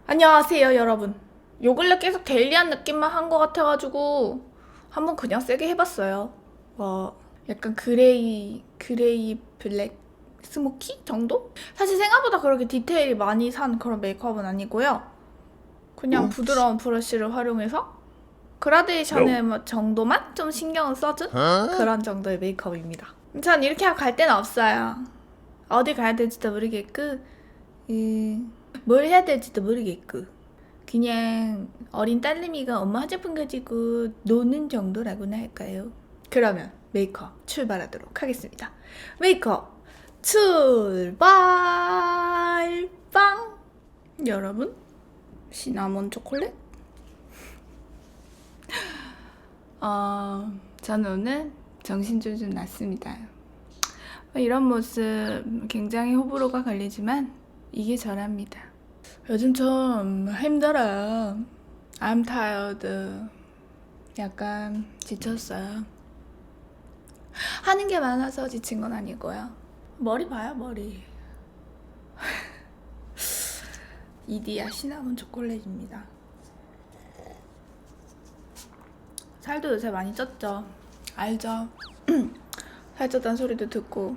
안녕하세요, 여러분. 요 근래 계속 데일리한 느낌만 한 것 같아가지고 한번 그냥 세게 해봤어요. 약간 그레이 블랙 스모키 정도? 사실 생각보다 그렇게 디테일이 많이 산 그런 메이크업은 아니고요. 그냥 부드러운 브러쉬를 활용해서 그라데이션의 정도만 좀 신경을 써준 그런 정도의 메이크업입니다. 전 이렇게 하고 갈 데는 없어요. 어디 가야 될지도 모르겠고, 뭘 해야 될지도 모르겠고. 그냥 어린 딸내미가 엄마 화장품 가지고 노는 정도라고나 할까요? 그러면 메이크업 출발하도록 하겠습니다. 메이크업 출발! 빵! 여러분, 시나몬 초콜릿? 저는 오늘 정신 좀 났습니다. 이런 모습 굉장히 호불호가 갈리지만 이게 저랍니다. 요즘 좀 힘들어요. I'm tired. 약간 지쳤어요. 하는 게 많아서 지친 건 아니고요. 머리 봐요, 머리. 이디야 시나몬 초콜릿입니다. 살도 요새 많이 쪘죠. 알죠? 살쪘다는 소리도 듣고.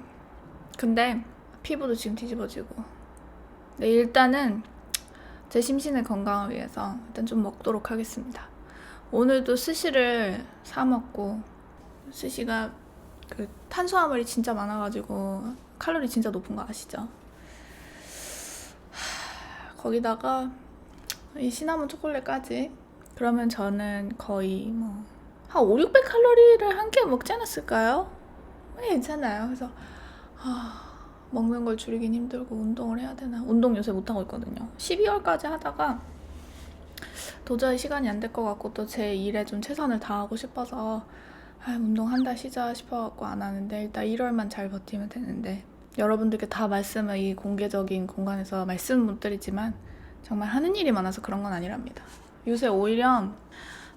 근데 피부도 지금 뒤집어지고. 네, 일단은 제 심신의 건강을 위해서 일단 좀 먹도록 하겠습니다. 오늘도 스시를 사 먹고, 스시가 그 탄수화물이 진짜 많아가지고 칼로리 진짜 높은 거 아시죠? 거기다가 이 시나몬 초콜릿까지. 그러면 저는 거의 뭐 한 5, 600칼로리를 한 끼 먹지 않았을까요? 괜찮아요. 그래서 먹는 걸 줄이긴 힘들고 운동을 해야 되나? 운동 요새 못하고 있거든요. 12월까지 하다가 도저히 시간이 안 될 것 같고 또 제 일에 좀 최선을 다하고 싶어서 운동 한 달 쉬자 싶어갖고 안 하는데 일단 1월만 잘 버티면 되는데 여러분들께 다 말씀을 이 공개적인 공간에서 말씀은 못 드리지만 정말 하는 일이 많아서 그런 건 아니랍니다. 요새 오히려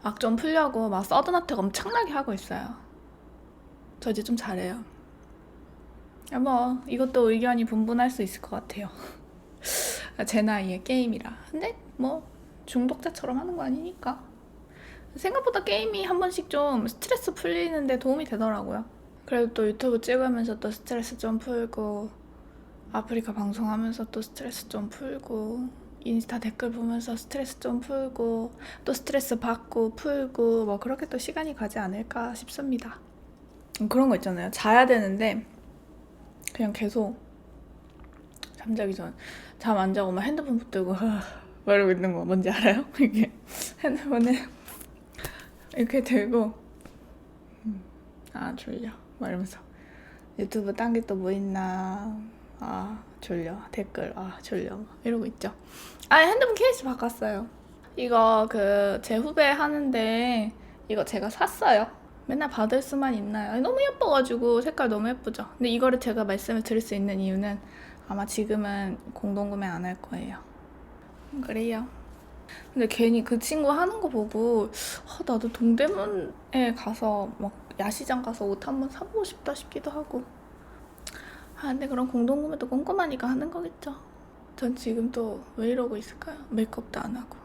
막 좀 풀려고 막 서든어택 엄청나게 하고 있어요. 저 이제 좀 잘해요. 뭐 이것도 의견이 분분할 수 있을 것 같아요. 제 나이에 게임이라. 근데 뭐 중독자처럼 하는 거 아니니까. 생각보다 게임이 한 번씩 좀 스트레스 풀리는데 도움이 되더라고요. 그래도 또 유튜브 찍으면서 또 스트레스 좀 풀고 아프리카 방송하면서 또 스트레스 좀 풀고 인스타 댓글 보면서 스트레스 좀 풀고 또 스트레스 받고 풀고 뭐 그렇게 또 시간이 가지 않을까 싶습니다. 그런 거 있잖아요. 자야 되는데 그냥 계속 잠자기 전 잠 안 자고 막 핸드폰 붙들고 막 이러고 있는 거 뭔지 알아요? 이게 핸드폰을 이렇게 들고 졸려 막 이러면서 유튜브 딴 게 또 뭐 있나 졸려 댓글 졸려 이러고 있죠. 핸드폰 케이스 바꿨어요. 이거 제 후배 하는데 이거 제가 샀어요. 맨날 받을 수만 있나요? 너무 예뻐가지고 색깔 너무 예쁘죠. 근데 이거를 제가 말씀을 드릴 수 있는 이유는 아마 지금은 공동구매 안 할 거예요. 그래요. 근데 괜히 그 친구 하는 거 보고 나도 동대문에 가서 막 야시장 가서 옷 한번 사보고 싶다 싶기도 하고. 근데 그런 공동구매도 꼼꼼하니까 하는 거겠죠. 전 지금 또 왜 이러고 있을까요? 메이크업도 안 하고.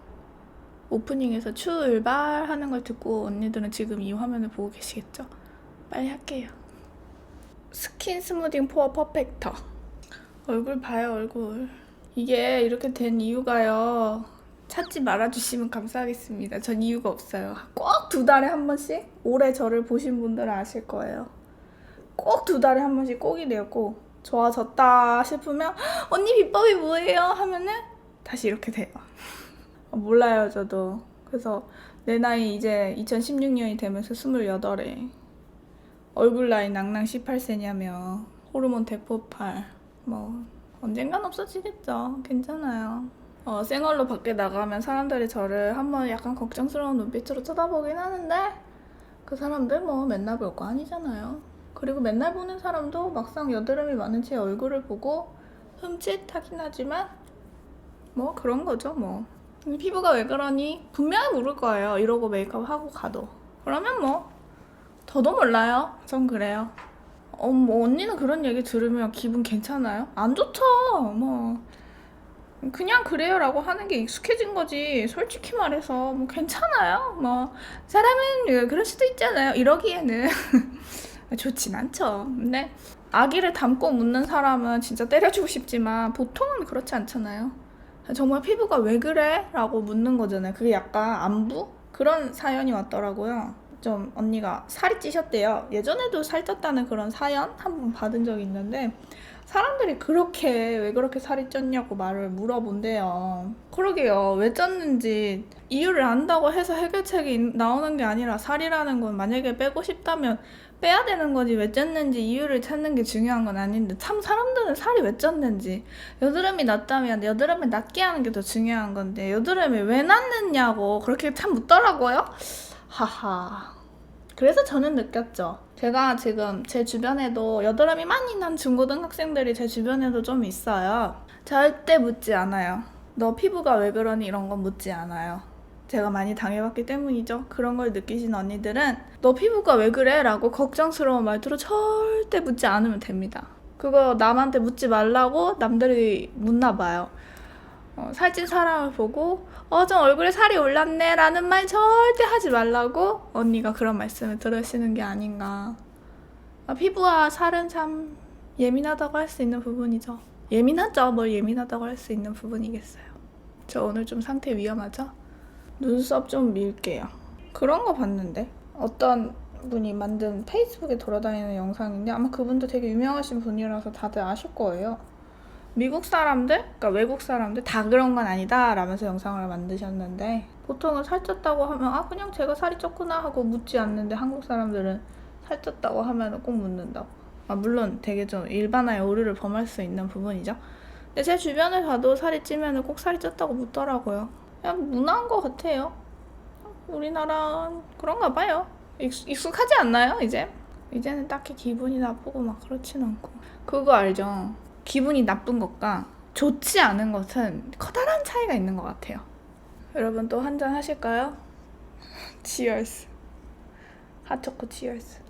오프닝에서 출발하는 걸 듣고 언니들은 지금 이 화면을 보고 계시겠죠? 빨리 할게요. 스킨 스무딩 포어 퍼펙터. 얼굴 봐요, 얼굴. 이게 이렇게 된 이유가요. 찾지 말아주시면 감사하겠습니다. 전 이유가 없어요. 꼭 2달에 한 번씩 올해 저를 보신 분들은 아실 거예요. 꼭 2달에 한 번씩 꼭이래요. 꼭 좋아졌다 싶으면 언니 비법이 뭐예요? 하면은 다시 이렇게 돼요. 몰라요, 저도. 그래서 내 나이 이제 2016년이 되면서 28에 얼굴 나이 낭낭 18세냐며 호르몬 대폭발. 뭐 언젠간 없어지겠죠. 괜찮아요. 생얼로 밖에 나가면 사람들이 저를 한번 약간 걱정스러운 눈빛으로 쳐다보긴 하는데 그 사람들 뭐 맨날 볼 거 아니잖아요. 그리고 맨날 보는 사람도 막상 여드름이 많은 제 얼굴을 보고 흠칫하긴 하지만 뭐 그런 거죠 뭐. 피부가 왜 그러니? 분명히 물을 거예요. 이러고 메이크업 하고 가도. 그러면 뭐 저도 몰라요. 전 그래요. 뭐 언니는 그런 얘기 들으면 기분 괜찮아요? 안 좋죠. 뭐 그냥 그래요라고 하는 게 익숙해진 거지. 솔직히 말해서 뭐 괜찮아요. 뭐 사람은 그럴 수도 있잖아요. 이러기에는 좋진 않죠. 근데 아기를 담고 묻는 사람은 진짜 때려주고 싶지만 보통은 그렇지 않잖아요. 정말 피부가 왜 그래? 라고 묻는 거잖아요. 그게 약간 안부? 그런 사연이 왔더라고요. 좀 언니가 살이 찌셨대요. 예전에도 살쪘다는 그런 사연 한 번 받은 적이 있는데 사람들이 그렇게 왜 그렇게 살이 쪘냐고 말을 물어본대요. 그러게요. 왜 쪘는지 이유를 안다고 해서 해결책이 나오는 게 아니라 살이라는 건 만약에 빼고 싶다면 빼야 되는 거지 왜 쪘는지 이유를 찾는 게 중요한 건 아닌데 참 사람들은 살이 왜 쪘는지 여드름이 났다면 여드름을 낫게 하는 게 더 중요한 건데 여드름이 왜 났느냐고 그렇게 참 묻더라고요. 하하. 그래서 저는 느꼈죠. 제가 지금 제 주변에도 여드름이 많이 난 중고등학생들이 제 주변에도 좀 있어요. 절대 묻지 않아요. 너 피부가 왜 그러니 이런 건 묻지 않아요. 제가 많이 당해봤기 때문이죠. 그런 걸 느끼신 언니들은 너 피부가 왜 그래? 라고 걱정스러운 말투로 절대 묻지 않으면 됩니다. 그거 남한테 묻지 말라고 남들이 묻나 봐요. 살찐 사람을 보고 좀 얼굴에 살이 올랐네 라는 말 절대 하지 말라고 언니가 그런 말씀을 들으시는 게 아닌가. 피부와 살은 참 예민하다고 할 수 있는 부분이죠. 예민하죠. 뭘 예민하다고 할 수 있는 부분이겠어요. 저 오늘 좀 상태 위험하죠? 눈썹 좀 밀게요. 그런 거 봤는데 어떤 분이 만든 페이스북에 돌아다니는 영상인데 아마 그분도 되게 유명하신 분이라서 다들 아실 거예요. 미국 사람들, 그러니까 외국 사람들 다 그런 건 아니다 라면서 영상을 만드셨는데 보통은 살쪘다고 하면 그냥 제가 살이 쪘구나 하고 묻지 않는데 한국 사람들은 살쪘다고 하면 꼭 묻는다고. 물론 되게 좀 일반화의 오류를 범할 수 있는 부분이죠. 근데 제 주변에 봐도 살이 찌면 꼭 살이 쪘다고 묻더라고요. 그냥 문화인 것 같아요. 우리나라는 그런가 봐요. 익숙하지 않나요 이제? 이제는 딱히 기분이 나쁘고 막 그렇진 않고. 그거 알죠? 기분이 나쁜 것과 좋지 않은 것은 커다란 차이가 있는 것 같아요. 여러분 또 한잔 하실까요? 치얼스. 핫초코 치얼스.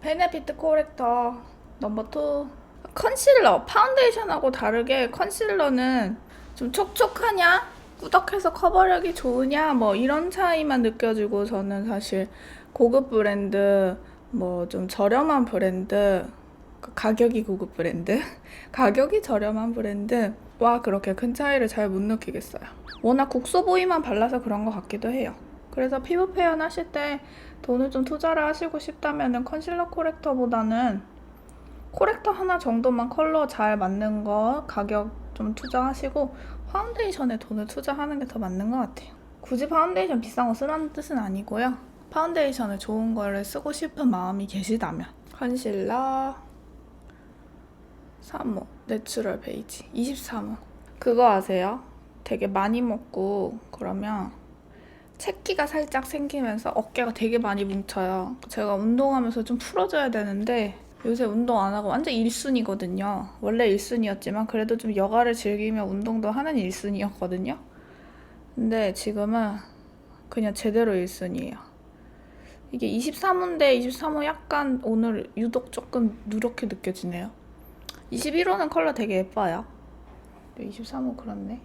베네피트 코렉터 넘버 2. 컨실러. 파운데이션하고 다르게 컨실러는 좀 촉촉하냐? 꾸덕해서 커버력이 좋으냐? 뭐 이런 차이만 느껴지고 저는 사실 고급 브랜드 뭐 좀 저렴한 브랜드 가격이 고급 브랜드 가격이 저렴한 브랜드와 그렇게 큰 차이를 잘 못 느끼겠어요. 워낙 국소보이만 발라서 그런 것 같기도 해요. 그래서 피부 표현 하실 때 돈을 좀 투자를 하시고 싶다면 컨실러 코렉터보다는 코렉터 하나 정도만 컬러 잘 맞는 거 가격 좀 투자하시고 파운데이션에 돈을 투자하는 게 더 맞는 것 같아요. 굳이 파운데이션 비싼 거 쓰라는 뜻은 아니고요. 파운데이션을 좋은 거를 쓰고 싶은 마음이 계시다면 컨실러 3호 내추럴 베이지 23호 그거 아세요? 되게 많이 먹고 그러면 채기가 살짝 생기면서 어깨가 되게 많이 뭉쳐요. 제가 운동하면서 좀 풀어줘야 되는데 요새 운동 안 하고 완전 1순위거든요. 원래 1순위였지만 그래도 좀 여가를 즐기며 운동도 하는 1순위였거든요. 근데 지금은 그냥 제대로 1순위예요. 이게 23호인데 23호 약간 오늘 유독 조금 누렇게 느껴지네요. 21호는 컬러 되게 예뻐요. 23호 그렇네.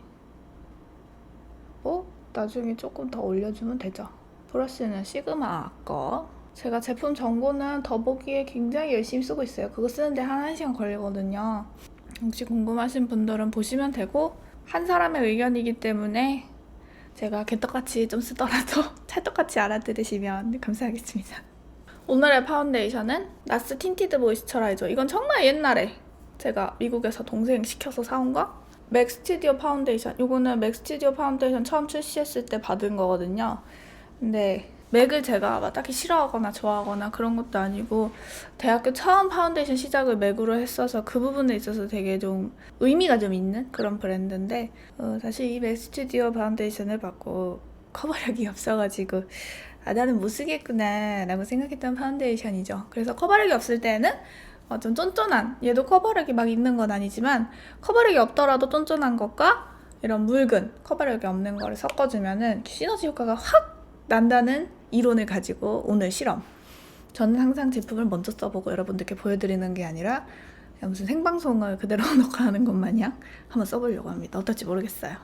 나중에 조금 더 올려주면 되죠. 브러쉬는 시그마 거. 제가 제품 정보는 더보기에 굉장히 열심히 쓰고 있어요. 그거 쓰는데 한 1시간 걸리거든요. 혹시 궁금하신 분들은 보시면 되고 한 사람의 의견이기 때문에 제가 개떡같이 좀 쓰더라도 찰떡같이 알아들으시면 감사하겠습니다. 오늘의 파운데이션은 나스 틴티드 모이스처라이저. 이건 정말 옛날에 제가 미국에서 동생 시켜서 사온 거. 맥 스튜디오 파운데이션. 이거는 맥 스튜디오 파운데이션 처음 출시했을 때 받은 거거든요. 근데 맥을 제가 막 딱히 싫어하거나 좋아하거나 그런 것도 아니고 대학교 처음 파운데이션 시작을 맥으로 했어서 그 부분에 있어서 되게 좀 의미가 좀 있는 그런 브랜드인데 사실 이 맥 스튜디오 파운데이션을 받고 커버력이 없어가지고 나는 못 쓰겠구나 라고 생각했던 파운데이션이죠. 그래서 커버력이 없을 때는 좀 쫀쫀한, 얘도 커버력이 막 있는 건 아니지만 커버력이 없더라도 쫀쫀한 것과 이런 묽은 커버력이 없는 거를 섞어주면은 시너지 효과가 확 난다는 이론을 가지고 오늘 실험. 저는 항상 제품을 먼저 써보고 여러분들께 보여드리는 게 아니라 무슨 생방송을 그대로 놓고 하는 것 마냥 한번 써보려고 합니다. 어떨지 모르겠어요.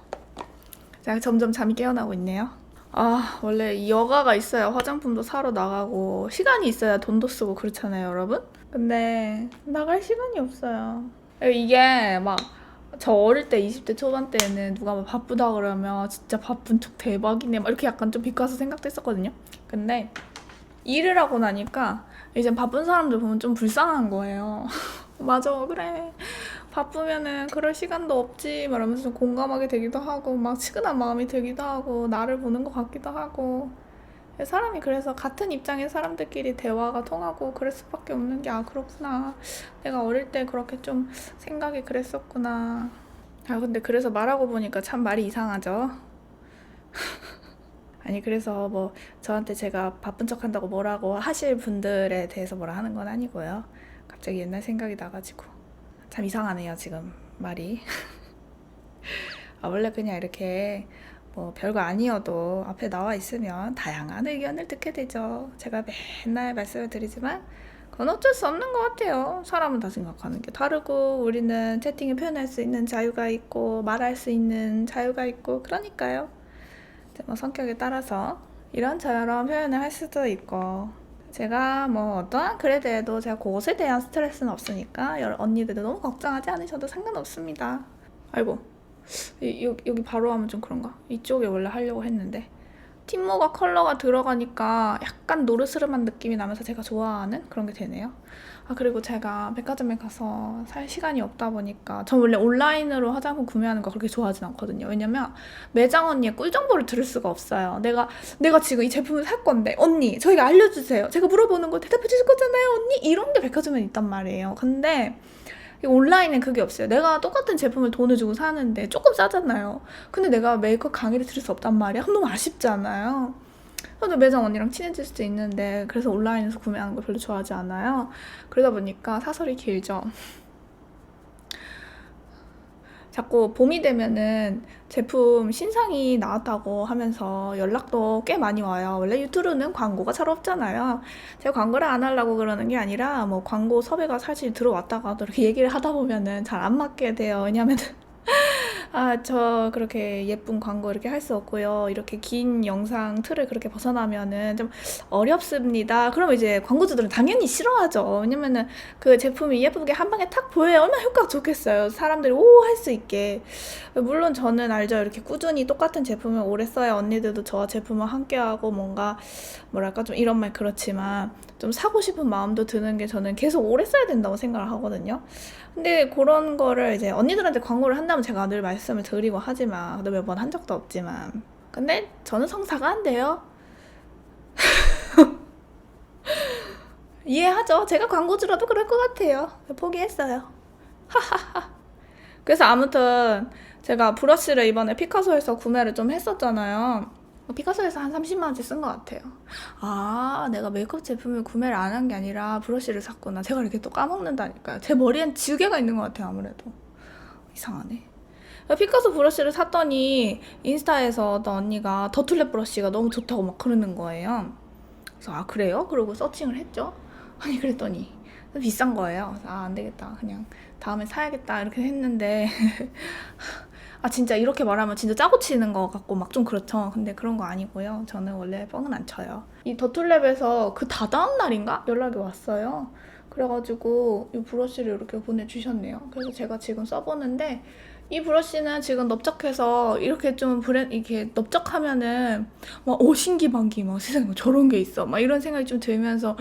제가 점점 잠이 깨어나고 있네요. 아, 원래 이 여가가 있어야 화장품도 사러 나가고 시간이 있어야 돈도 쓰고 그렇잖아요, 여러분? 근데 나갈 시간이 없어요. 이게 막 저 어릴 때 20대 초반 때는 누가 막 바쁘다 그러면 진짜 바쁜 척 대박이네 막 이렇게 약간 좀 비꼬아서 생각도 했었거든요. 근데 일을 하고 나니까 이제 바쁜 사람들 보면 좀 불쌍한 거예요. 맞아, 그래. 바쁘면은 그럴 시간도 없지 말하면서 좀 공감하게 되기도 하고 막 치근한 마음이 들기도 하고 나를 보는 것 같기도 하고 사람이 그래서 같은 입장의 사람들끼리 대화가 통하고 그럴 수밖에 없는 게 아 그렇구나 내가 어릴 때 그렇게 좀 생각이 그랬었구나. 아 근데 그래서 말하고 보니까 참 말이 이상하죠. 아니 그래서 뭐 저한테 제가 바쁜 척 한다고 뭐라고 하실 분들에 대해서 뭐라 하는 건 아니고요. 갑자기 옛날 생각이 나가지고 참 이상하네요 지금 말이. 아 원래 그냥 이렇게 뭐 별거 아니어도 앞에 나와 있으면 다양한 의견을 듣게 되죠. 제가 맨날 말씀을 드리지만 그건 어쩔 수 없는 것 같아요. 사람은 다 생각하는 게 다르고 우리는 채팅에 표현할 수 있는 자유가 있고 말할 수 있는 자유가 있고 그러니까요. 뭐 성격에 따라서 이런저런 표현을 할 수도 있고 제가 뭐 어떠한 글에 대해도 제가 그것에 대한 스트레스는 없으니까 언니들도 너무 걱정하지 않으셔도 상관없습니다. 아이고 여기 바로 하면 좀 그런가? 이쪽에 원래 하려고 했는데 팀모가 컬러가 들어가니까 약간 노르스름한 느낌이 나면서 제가 좋아하는 그런 게 되네요. 아 그리고 제가 백화점에 가서 살 시간이 없다 보니까 전 원래 온라인으로 화장품 구매하는 거 그렇게 좋아하진 않거든요. 왜냐면 매장 언니의 꿀 정보를 들을 수가 없어요. 내가 지금 이 제품을 살 건데 언니 저희가 알려주세요. 제가 물어보는 거 대답해 주실 거잖아요 언니? 이런 게 백화점에 있단 말이에요. 근데 온라인엔 그게 없어요. 내가 똑같은 제품을 돈을 주고 사는데 조금 싸잖아요. 근데 내가 메이크업 강의를 들을 수 없단 말이야. 너무 아쉽잖아요. 저도 매장 언니랑 친해질 수도 있는데 그래서 온라인에서 구매하는 걸 별로 좋아하지 않아요. 그러다 보니까 사설이 길죠. 자꾸 봄이 되면은 제품 신상이 나왔다고 하면서 연락도 꽤 많이 와요. 원래 유튜브는 광고가 잘 없잖아요. 제가 광고를 안 하려고 그러는 게 아니라 뭐 광고 섭외가 사실 들어왔다가도 이렇게 얘기를 하다 보면은 잘 안 맞게 돼요. 왜냐면은 아, 저 그렇게 예쁜 광고 이렇게 할 수 없고요. 이렇게 긴 영상 틀을 그렇게 벗어나면은 좀 어렵습니다. 그러면 이제 광고주들은 당연히 싫어하죠. 왜냐면은 그 제품이 예쁘게 한 방에 탁 보여야 얼마나 효과가 좋겠어요. 사람들이 오 할 수 있게. 물론 저는 알죠. 이렇게 꾸준히 똑같은 제품을 오래 써야 언니들도 저와 제품을 함께하고 뭔가 뭐랄까 좀 이런 말 그렇지만 좀 사고 싶은 마음도 드는 게 저는 계속 오래 써야 된다고 생각을 하거든요. 근데 그런 거를 이제 언니들한테 광고를 한다면 제가 늘 말씀을 드리고 하지만 근데 몇 번 한 적도 없지만 근데 저는 성사가 안 돼요. 이해하죠? 제가 광고주라도 그럴 것 같아요. 포기했어요. 그래서 아무튼 제가 브러쉬를 이번에 피카소에서 구매를 좀 했었잖아요. 피카소에서 한 30만 원치 쓴 것 같아요. 아, 내가 메이크업 제품을 구매를 안 한 게 아니라 브러쉬를 샀구나. 제가 이렇게 또 까먹는다니까요. 제 머리엔 지우개가 있는 것 같아요, 아무래도. 이상하네. 피카소 브러쉬를 샀더니 인스타에서 어떤 언니가 더툴랩 브러쉬가 너무 좋다고 막 그러는 거예요. 그래서 아 그래요? 그러고 서칭을 했죠. 아니 그랬더니 비싼 거예요. 아 안 되겠다. 그냥 다음에 사야겠다 이렇게 했는데 아 진짜 이렇게 말하면 진짜 짜고 치는 거 같고 막 좀 그렇죠. 근데 그런 거 아니고요. 저는 원래 뻥은 안 쳐요. 이 더툴랩에서 그 다다음 날인가 연락이 왔어요. 그래가지고 이 브러쉬를 이렇게 보내주셨네요. 그래서 제가 지금 써보는데 이 브러쉬는 지금 넓적해서 이렇게 좀 이렇게 넓적하면은 막 신기반기 막 세상에 뭐 저런 게 있어 막 이런 생각이 좀 들면서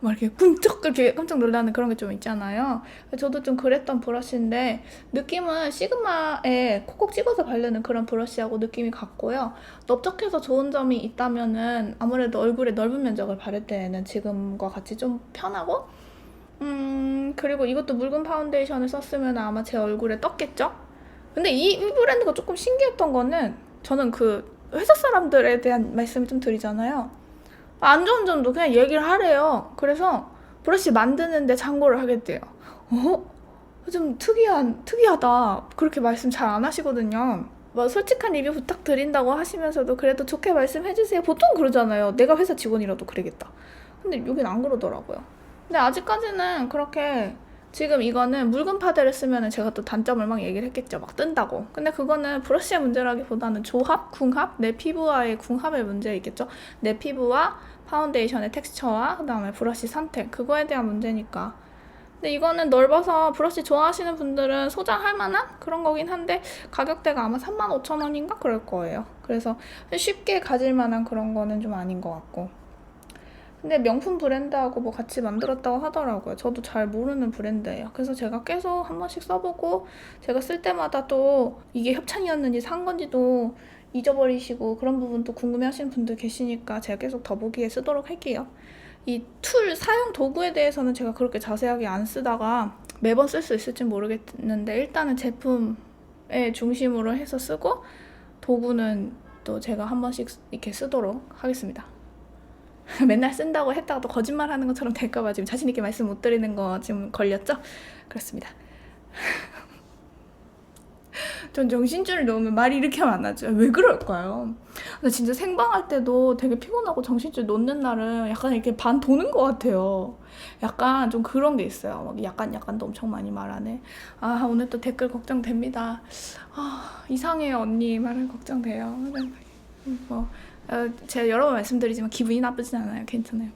막 이렇게 꿈쩍 이렇게 깜짝 놀라는 그런 게 좀 있잖아요. 저도 좀 그랬던 브러쉬인데 느낌은 시그마에 콕콕 찍어서 바르는 그런 브러쉬하고 느낌이 같고요. 넓적해서 좋은 점이 있다면은 아무래도 얼굴에 넓은 면적을 바를 때에는 지금과 같이 좀 편하고 그리고 이것도 묽은 파운데이션을 썼으면 아마 제 얼굴에 떴겠죠? 근데 이 브랜드가 조금 신기했던 거는 저는 그 회사 사람들에 대한 말씀을 좀 드리잖아요. 안 좋은 점도 그냥 얘기를 하래요. 그래서 브러쉬 만드는데 참고를 하겠대요. 좀 특이하다. 그렇게 말씀 잘 안 하시거든요. 뭐 솔직한 리뷰 부탁드린다고 하시면서도 그래도 좋게 말씀해주세요. 보통 그러잖아요. 내가 회사 직원이라도 그러겠다. 근데 여긴 안 그러더라고요. 근데 아직까지는 그렇게 지금 이거는 묽은 파데를 쓰면은 제가 또 단점을 막 얘기를 했겠죠. 막 뜬다고. 근데 그거는 브러쉬의 문제라기보다는 조합, 궁합, 내 피부와의 궁합의 문제이겠죠. 내 피부와 파운데이션의 텍스처와 그다음에 브러쉬 선택, 그거에 대한 문제니까. 근데 이거는 넓어서 브러쉬 좋아하시는 분들은 소장할 만한 그런 거긴 한데 가격대가 아마 35,000원인가 그럴 거예요. 그래서 쉽게 가질 만한 그런 거는 좀 아닌 것 같고. 근데 명품 브랜드하고 뭐 같이 만들었다고 하더라고요. 저도 잘 모르는 브랜드예요. 그래서 제가 계속 한 번씩 써보고 제가 쓸 때마다 또 이게 협찬이었는지 산 건지도 잊어버리시고 그런 부분도 궁금해하시는 분들 계시니까 제가 계속 더보기에 쓰도록 할게요. 이 툴 사용 도구에 대해서는 제가 그렇게 자세하게 안 쓰다가 매번 쓸 수 있을지 모르겠는데 일단은 제품에 중심으로 해서 쓰고 도구는 또 제가 한 번씩 이렇게 쓰도록 하겠습니다. 맨날 쓴다고 했다가 또 거짓말 하는 것처럼 될까봐 지금 자신있게 말씀 못 드리는 거 지금 걸렸죠? 그렇습니다. 전 정신줄을 놓으면 말이 이렇게 하면 안 나죠. 왜 그럴까요? 나 진짜 생방할 때도 되게 피곤하고 정신줄 놓는 날은 약간 이렇게 반 도는 것 같아요. 약간 좀 그런 게 있어요. 막 약간도 엄청 많이 말하네. 아, 오늘 또 댓글 걱정됩니다. 아, 이상해요, 언니. 말은 걱정돼요. 뭐. 제가 여러 번 말씀드리지만 기분이 나쁘진 않아요. 괜찮아요.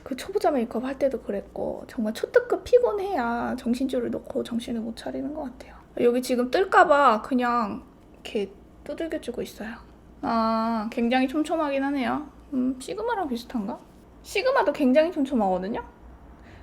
그 초보자 메이크업 할 때도 그랬고 정말 초특급 피곤해야 정신줄을 놓고 정신을 못 차리는 것 같아요. 여기 지금 뜰까봐 그냥 이렇게 두들겨주고 있어요. 아, 굉장히 촘촘하긴 하네요. 시그마랑 비슷한가? 시그마도 굉장히 촘촘하거든요?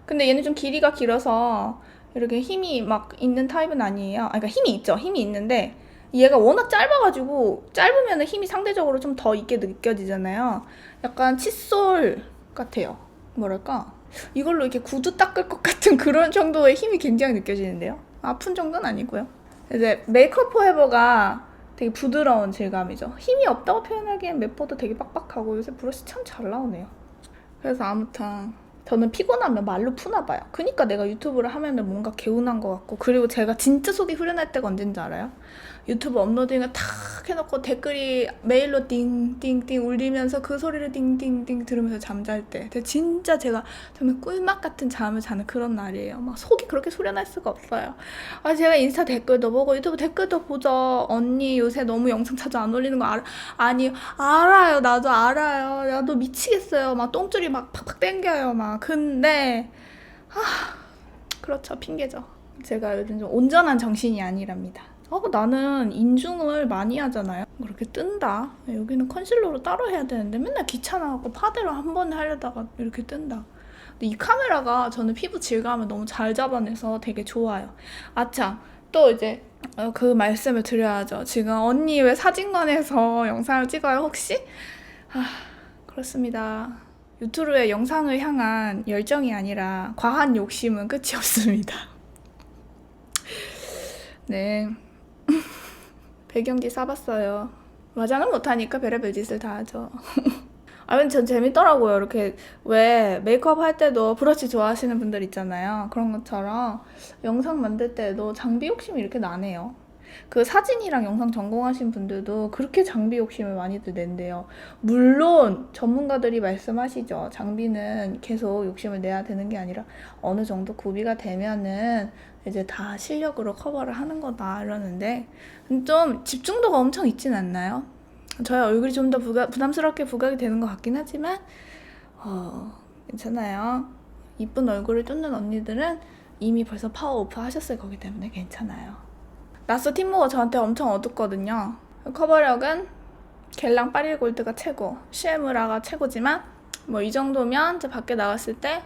근데 얘는 좀 길이가 길어서 이렇게 힘이 막 있는 타입은 아니에요. 그러니까 힘이 있죠. 힘이 있는데 얘가 워낙 짧아가지고 짧으면 힘이 상대적으로 좀 더 있게 느껴지잖아요. 약간 칫솔 같아요. 뭐랄까, 이걸로 이렇게 구두 닦을 것 같은 그런 정도의 힘이 굉장히 느껴지는데요. 아픈 정도는 아니고요. 이제 메이크업 포에버가 되게 부드러운 질감이죠. 힘이 없다고 표현하기엔 맵버도 되게 빡빡하고 요새 브러쉬 참 잘 나오네요. 그래서 아무튼 저는 피곤하면 말로 푸나 봐요. 그니까 내가 유튜브를 하면은 뭔가 개운한 것 같고, 그리고 제가 진짜 속이 후련할 때가 언제인지 알아요? 유튜브 업로딩을 탁 해놓고 댓글이 메일로 띵띵띵 울리면서 그 소리를 띵띵띵 들으면서 잠잘 때 진짜 제가 정말 꿀맛 같은 잠을 자는 그런 날이에요. 막 속이 그렇게 후련할 수가 없어요. 아, 제가 인스타 댓글도 보고 유튜브 댓글도 보죠. 언니 요새 너무 영상 자주 안 올리는 거 아니, 알아요. 나도 알아요. 나도 미치겠어요. 막 똥줄이 막 팍팍 땡겨요. 막. 근데 그렇죠. 핑계죠. 제가 요즘 좀 온전한 정신이 아니랍니다. 나는 인중을 많이 하잖아요. 그렇게 뜬다. 여기는 컨실러로 따로 해야 되는데 맨날 귀찮아갖고 파데로 한 번 하려다가 이렇게 뜬다. 근데 이 카메라가 저는 피부 질감을 너무 잘 잡아내서 되게 좋아요. 아참, 또 이제 그 말씀을 드려야죠. 지금 언니 왜 사진관에서 영상을 찍어요 혹시? 그렇습니다. 유튜브에 영상을 향한 열정이 아니라 과한 욕심은 끝이 없습니다. 네. 배경지 싸봤어요. 화장을 못하니까 별의별 짓을 다 하죠. 근데 전 재밌더라고요. 이렇게 왜 메이크업 할 때도 브러쉬 좋아하시는 분들 있잖아요. 그런 것처럼 영상 만들 때도 장비 욕심이 이렇게 나네요. 그 사진이랑 영상 전공하신 분들도 그렇게 장비 욕심을 많이들 낸대요. 물론 전문가들이 말씀하시죠. 장비는 계속 욕심을 내야 되는 게 아니라 어느 정도 구비가 되면은 이제 다 실력으로 커버를 하는 거다 이러는데, 좀 집중도가 엄청 있진 않나요? 저의 얼굴이 좀 더 부담스럽게 부각이 되는 것 같긴 하지만 괜찮아요. 이쁜 얼굴을 뚫는 언니들은 이미 벌써 파워오프 하셨을 거기 때문에 괜찮아요. 나스 팀모가 저한테 엄청 어둡거든요. 커버력은 겔랑 파릴 골드가 최고, 시에무라가 최고지만 뭐 이 정도면 이제 밖에 나갔을 때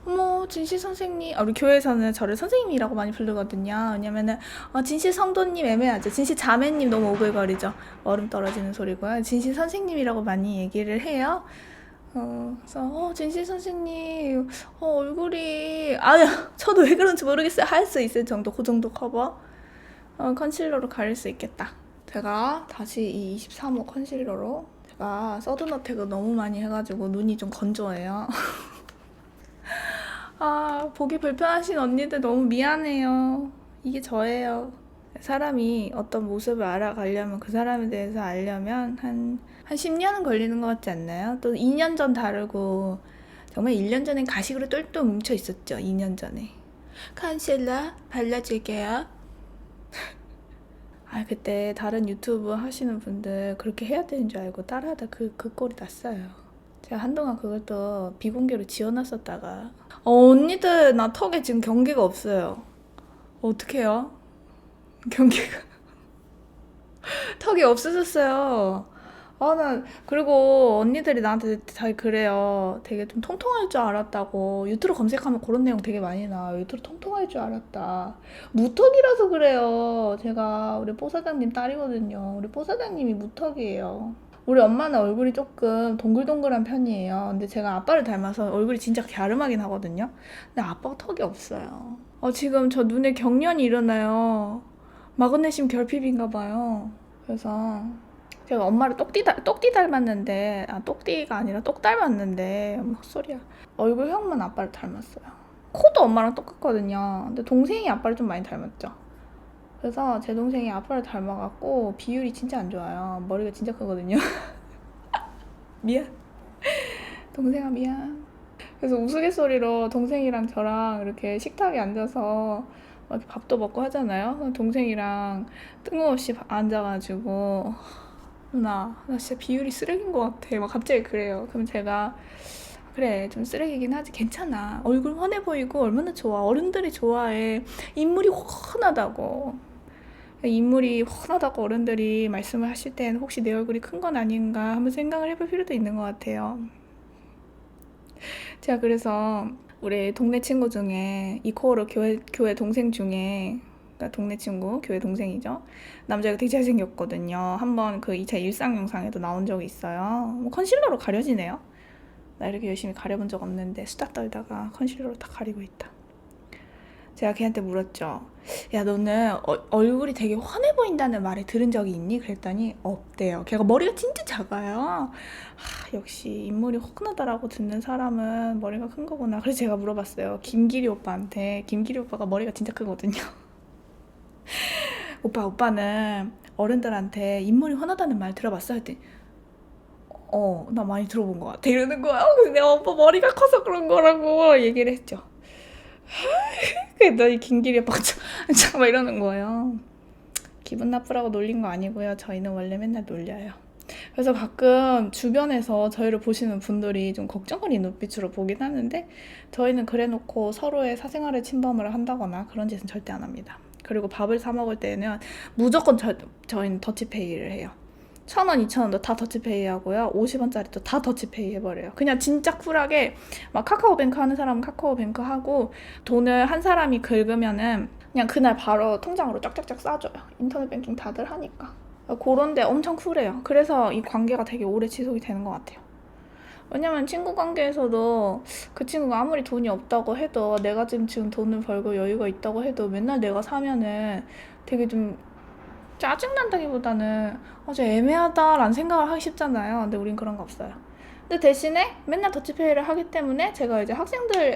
어머, 진시 선생님. 우리 교회에서는 저를 선생님이라고 많이 부르거든요. 왜냐면은 진시 성도님 애매하죠. 진시 자매님 너무 오글거리죠. 얼음 떨어지는 소리고요. 진시 선생님이라고 많이 얘기를 해요. 그래서 진시 선생님 얼굴이 저도 왜 그런지 모르겠어요. 할 수 있을 정도, 그 정도 커버. 컨실러로 가릴 수 있겠다. 제가 다시 이 23호 컨실러로, 제가 서든어택을 너무 많이 해가지고 눈이 좀 건조해요. 보기 불편하신 언니들 너무 미안해요. 이게 저예요. 사람이 어떤 모습을 알아가려면, 그 사람에 대해서 알려면 한 10년은 걸리는 것 같지 않나요? 또 2년 전 다르고, 정말 1년 전엔 가식으로 똘똘 뭉쳐 있었죠. 2년 전에. 컨실러 발라줄게요. 아, 그때 다른 유튜브 하시는 분들 그렇게 해야 되는 줄 알고 따라하다 그 꼴이 났어요. 제가 한동안 그걸 또 비공개로 지어놨었다가 언니들 나 턱에 지금 경계가 없어요. 어떡해요? 경계가 턱이 없어졌어요. 아, 나 그리고 언니들이 나한테 다 그래요. 되게 좀 통통할 줄 알았다고. 유튜브 검색하면 그런 내용 되게 많이 나와요. 유튜브 통통할 줄 알았다. 무턱이라서 그래요. 제가 우리 뽀 사장님 딸이거든요. 우리 뽀 사장님이 무턱이에요. 우리 엄마는 얼굴이 조금 동글동글한 편이에요. 근데 제가 아빠를 닮아서 얼굴이 진짜 갸름하긴 하거든요. 근데 아빠가 턱이 없어요. 지금 저 눈에 경련이 일어나요. 마그네슘 결핍인가 봐요. 그래서 제가 엄마를 똑띠 닮았는데, 똑띠가 아니라 똑 닮았는데, 뭐 헛소리야. 얼굴형만 아빠를 닮았어요. 코도 엄마랑 똑같거든요. 근데 동생이 아빠를 좀 많이 닮았죠. 그래서 제 동생이 아빠를 닮아갖고 비율이 진짜 안 좋아요. 머리가 진짜 크거든요. 미안. 동생아 미안. 그래서 우스갯소리로 동생이랑 저랑 이렇게 식탁에 앉아서 이렇게 밥도 먹고 하잖아요. 동생이랑 뜬금없이 앉아가지고 누나 나 진짜 비율이 쓰레기인 것 같아 막 갑자기 그래요. 그럼 제가 그래 좀 쓰레기긴 하지 괜찮아 얼굴 훤해 보이고 얼마나 좋아 어른들이 좋아해 인물이 훤하다고 인물이 훤하다고 어른들이 말씀을 하실 땐 혹시 내 얼굴이 큰 건 아닌가 한번 생각을 해볼 필요도 있는 것 같아요. 제가 그래서 우리 동네 친구 중에 이코어로 교회 동생 중에 그러니까 동네 친구, 교회 동생이죠. 남자가 되게 잘생겼거든요. 한번 그 제 일상 영상에도 나온 적이 있어요. 뭐 컨실러로 가려지네요. 나 이렇게 열심히 가려본 적 없는데 수다 떨다가 컨실러로 다 가리고 있다. 제가 걔한테 물었죠. 야 너는 얼굴이 되게 환해 보인다는 말을 들은 적이 있니? 그랬더니 없대요. 걔가 머리가 진짜 작아요. 역시 인물이 훤하다라고 듣는 사람은 머리가 큰 거구나. 그래서 제가 물어봤어요. 김기리 오빠한테. 김기리 오빠가 머리가 진짜 크거든요. 오빠는 어른들한테 인물이 훤하다는 말 들어봤어? 했더니 나 많이 들어본 것 같아 이러는 거야. 그래서 내가 오빠 머리가 커서 그런 거라고 얘기를 했죠. 그랬더니 김기리 오빠가 막 이러는 거예요. 기분 나쁘라고 놀린 거 아니고요. 저희는 원래 맨날 놀려요. 그래서 가끔 주변에서 저희를 보시는 분들이 좀 걱정거리 눈빛으로 보긴 하는데 저희는 그래놓고 서로의 사생활에 침범을 한다거나 그런 짓은 절대 안 합니다. 그리고 밥을 사 먹을 때는 무조건 저희는 더치페이를 해요. 1,000원, 2,000원도 다 더치페이 하고요. 50원짜리도 다 더치페이 해버려요. 그냥 진짜 쿨하게 막 카카오뱅크 하는 사람은 카카오뱅크 하고 돈을 한 사람이 긁으면은 그냥 그날 바로 통장으로 쫙쫙쫙 싸줘요. 인터넷 뱅킹 다들 하니까. 그런데 엄청 쿨해요. 그래서 이 관계가 되게 오래 지속이 되는 것 같아요. 왜냐면 친구 관계에서도 그 친구가 아무리 돈이 없다고 해도 내가 지금 돈을 벌고 여유가 있다고 해도 맨날 내가 사면은 되게 좀 짜증난다기보다는 좀 애매하다라는 생각을 하기 쉽잖아요. 근데 우린 그런 거 없어요. 근데 대신에 맨날 더치페이를 하기 때문에 제가 이제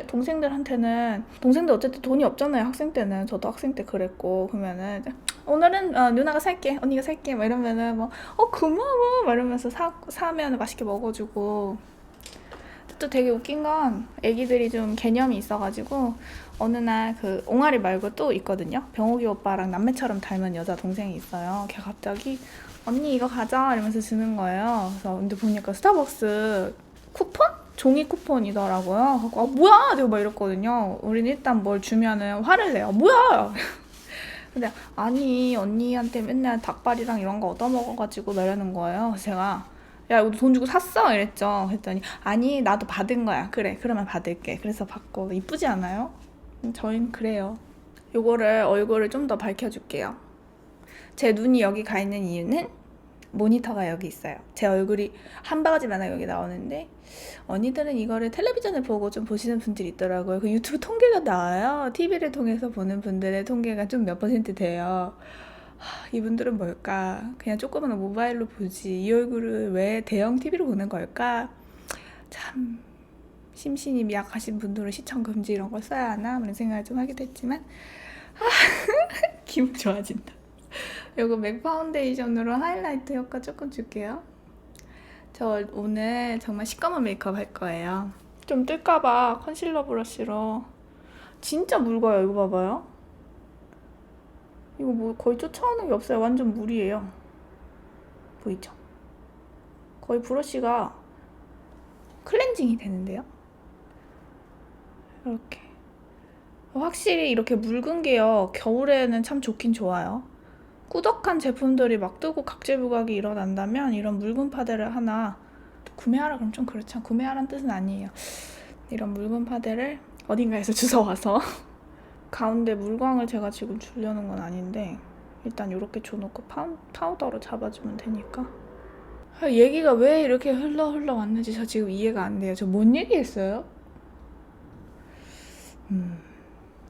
동생들 어쨌든 돈이 없잖아요. 학생 때는. 저도 학생 때 그랬고. 그러면은 이제 오늘은 누나가 살게, 언니가 살게 막 이러면은 뭐 고마워 막 이러면서 사면 맛있게 먹어주고. 또 되게 웃긴 건 애기들이 좀 개념이 있어가지고 어느 날 그 옹알이 말고 또 있거든요. 병욱이 오빠랑 남매처럼 닮은 여자 동생이 있어요. 걔 갑자기 언니 이거 가자 이러면서 주는 거예요. 그래서 근데 보니까 스타벅스 쿠폰? 종이 쿠폰이더라고요. 그래서 뭐야? 내가 막 이랬거든요. 우린 일단 뭘 주면은 화를 내요. 뭐야? 근데 아니 언니한테 맨날 닭발이랑 이런 거 얻어먹어가지고 이러는 거예요. 그래서 제가 야 이거 돈 주고 샀어? 이랬죠. 그랬더니 아니 나도 받은 거야. 그래 그러면 받을게. 그래서 받고 이쁘지 않아요? 저희는 그래요. 요거를 얼굴을 좀 더 밝혀줄게요. 제 눈이 여기 가 있는 이유는 모니터가 여기 있어요. 제 얼굴이 한 바가지만 여기 나오는데 언니들은 이거를 텔레비전을 보고 좀 보시는 분들이 있더라고요. 그 유튜브 통계가 나와요. TV를 통해서 보는 분들의 통계가 좀 몇 % 돼요. 이분들은 뭘까? 그냥 조그만 모바일로 보지 이 얼굴을 왜 대형 TV로 보는 걸까? 참 심신이 약하신 분들은 시청 금지 이런 걸 써야 하나? 그런 생각을 좀 하기도 했지만 기분 좋아진다. 이거 맥 파운데이션으로 하이라이트 효과 조금 줄게요. 저 오늘 정말 시꺼먼 메이크업 할 거예요. 좀 뜰까봐 컨실러 브러쉬로 진짜 묽어요. 이거 봐봐요. 이거 뭐 거의 쫓아오는 게 없어요. 완전 물이에요. 보이죠? 거의 브러쉬가 클렌징이 되는데요. 이렇게 확실히 이렇게 묽은 게요, 겨울에는 참 좋긴 좋아요. 꾸덕한 제품들이 막 뜨고 각질 부각이 일어난다면 이런 묽은 파데를 하나 구매하라 그럼 좀 그렇죠. 구매하라는 뜻은 아니에요. 이런 묽은 파데를 어딘가에서 주워와서 가운데 물광을 제가 지금 주려는 건 아닌데 일단 이렇게 줘놓고 파우더로 잡아주면 되니까. 얘기가 왜 이렇게 흘러 왔는지 저 지금 이해가 안 돼요. 저 뭔 얘기했어요?